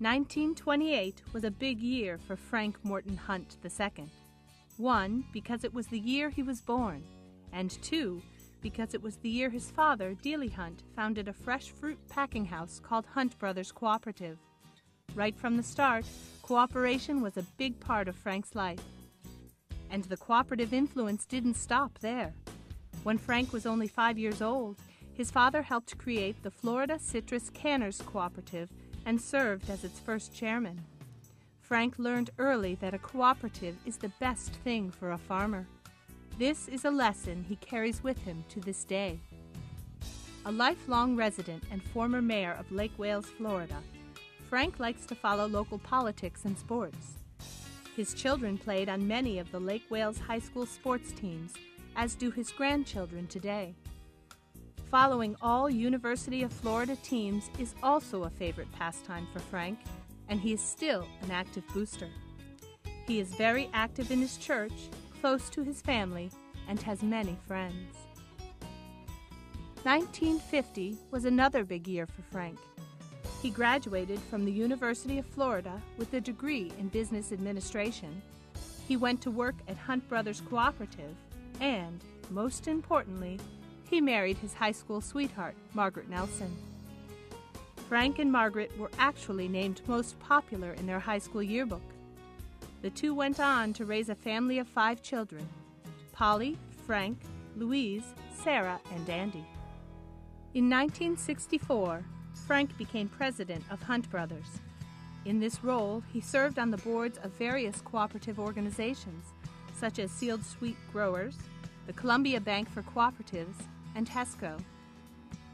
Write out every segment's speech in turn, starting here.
1928 was a big year for Frank Morton Hunt II. 1, because it was the year he was born, and 2, because it was the year his father, Dealey Hunt, founded a fresh fruit packing house called Hunt Brothers Cooperative. Right from the start, cooperation was a big part of Frank's life. And the cooperative influence didn't stop there. When Frank was only 5 years old, his father helped create the Florida Citrus Canners Cooperative and served as its first chairman. Frank learned early that a cooperative is the best thing for a farmer. This is a lesson he carries with him to this day. A lifelong resident and former mayor of Lake Wales, Florida, Frank likes to follow local politics and sports. His children played on many of the Lake Wales high school sports teams, as do his grandchildren today. Following all University of Florida teams is also a favorite pastime for Frank, and he is still an active booster. He is very active in his church, close to his family, and has many friends. 1950 was another big year for Frank. He graduated from the University of Florida with a degree in business administration. He went to work at Hunt Brothers Cooperative, and, most importantly, he married his high school sweetheart, Margaret Nelson. Frank and Margaret were actually named most popular in their high school yearbook. The two went on to raise a family of 5 children: Polly, Frank, Louise, Sarah, and Andy. In 1964, Frank became president of Hunt Brothers. In this role, he served on the boards of various cooperative organizations, such as Sealed Sweet Growers, the Columbia Bank for Cooperatives, and HESCO.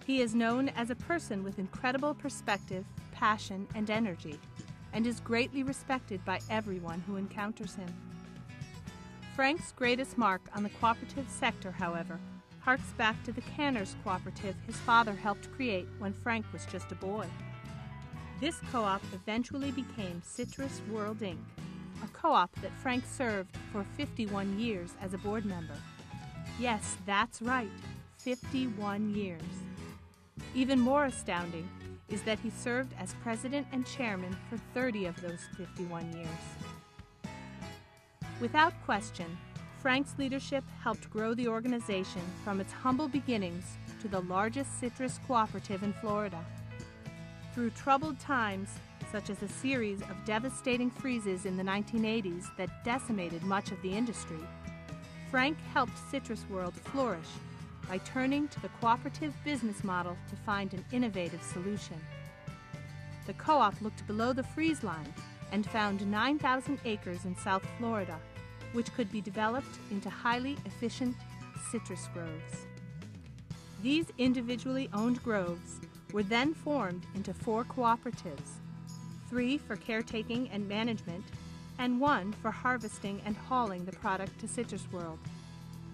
He is known as a person with incredible perspective, passion, and energy, and is greatly respected by everyone who encounters him. Frank's greatest mark on the cooperative sector, however, harks back to the Canners Cooperative his father helped create when Frank was just a boy. This co-op eventually became Citrus World Inc., a co-op that Frank served for 51 years as a board member. Yes, that's right, 51 years. Even more astounding is that he served as president and chairman for 30 of those 51 years. Without question, Frank's leadership helped grow the organization from its humble beginnings to the largest citrus cooperative in Florida. Through troubled times, such as a series of devastating freezes in the 1980s that decimated much of the industry, Frank helped Citrus World flourish by turning to the cooperative business model to find an innovative solution. The co-op looked below the freeze line and found 9,000 acres in South Florida, which could be developed into highly efficient citrus groves. These individually owned groves were then formed into 4 cooperatives, 3 for caretaking and management, and 1 for harvesting and hauling the product to Citrus World.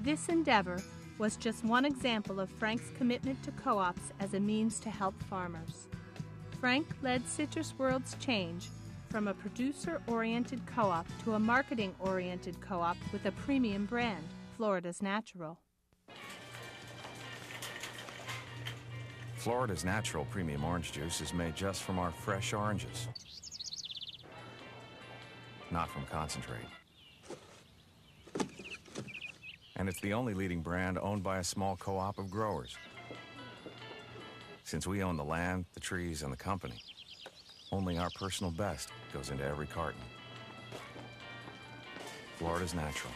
This endeavor was just one example of Frank's commitment to co-ops as a means to help farmers. Frank led Citrus World's change from a producer-oriented co-op to a marketing-oriented co-op with a premium brand, Florida's Natural. Florida's Natural premium orange juice is made just from our fresh oranges, not from concentrate. And it's the only leading brand owned by a small co-op of growers. Since we own the land, the trees, and the company, only our personal best goes into every carton. Florida's Natural.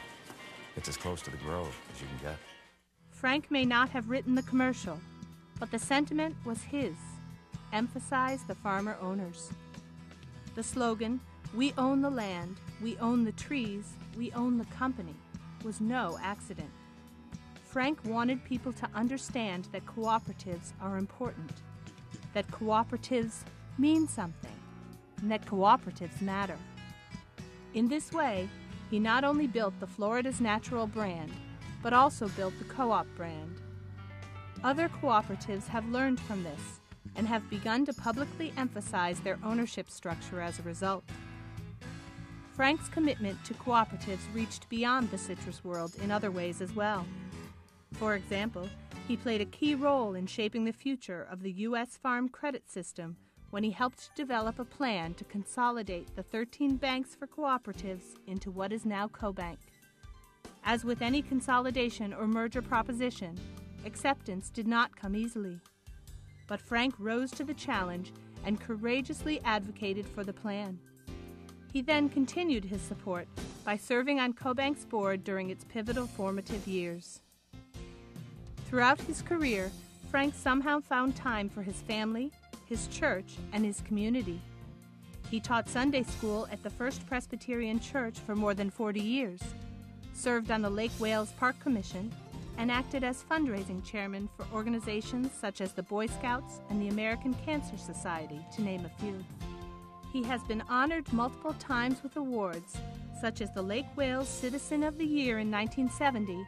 It's as close to the grove as you can get. Frank may not have written the commercial, but the sentiment was his. Emphasize the farmer owners. The slogan, "We own the land, we own the trees, we own the company," was no accident. Frank wanted people to understand that cooperatives are important, that cooperatives mean something, and that cooperatives matter. In this way, he not only built the Florida's Natural brand, but also built the co-op brand. Other cooperatives have learned from this and have begun to publicly emphasize their ownership structure as a result. Frank's commitment to cooperatives reached beyond the citrus world in other ways as well. For example, he played a key role in shaping the future of the U.S. farm credit system when he helped develop a plan to consolidate the 13 banks for cooperatives into what is now CoBank. As with any consolidation or merger proposition, acceptance did not come easily. But Frank rose to the challenge and courageously advocated for the plan. He then continued his support by serving on CoBank's board during its pivotal formative years. Throughout his career, Frank somehow found time for his family, his church, and his community. He taught Sunday school at the First Presbyterian Church for more than 40 years, served on the Lake Wales Park Commission, and acted as fundraising chairman for organizations such as the Boy Scouts and the American Cancer Society, to name a few. He has been honored multiple times with awards, such as the Lake Wales Citizen of the Year in 1970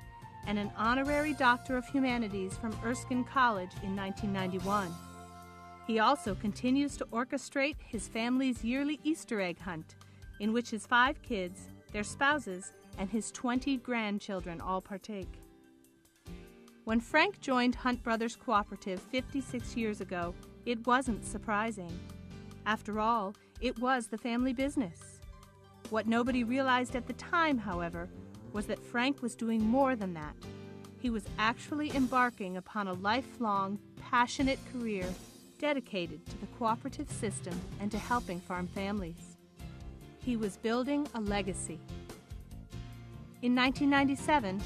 and an Honorary Doctor of Humanities from Erskine College in 1991. He also continues to orchestrate his family's yearly Easter egg hunt, in which his 5 kids, their spouses, and his 20 grandchildren all partake. When Frank joined Hunt Brothers Cooperative 56 years ago, it wasn't surprising. After all, it was the family business. What nobody realized at the time, however, was that Frank was doing more than that. He was actually embarking upon a lifelong, passionate career dedicated to the cooperative system and to helping farm families. He was building a legacy. In 1997,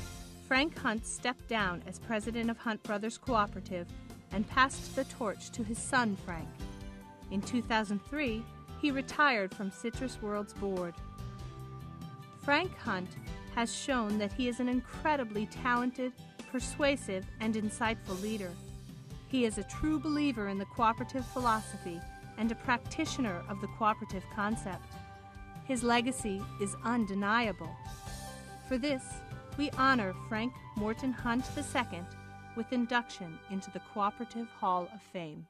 Frank Hunt stepped down as president of Hunt Brothers Cooperative and passed the torch to his son, Frank. In 2003, he retired from Citrus World's board. Frank Hunt has shown that he is an incredibly talented, persuasive, and insightful leader. He is a true believer in the cooperative philosophy and a practitioner of the cooperative concept. His legacy is undeniable. For this, we honor Frank Morton Hunt II with induction into the Cooperative Hall of Fame.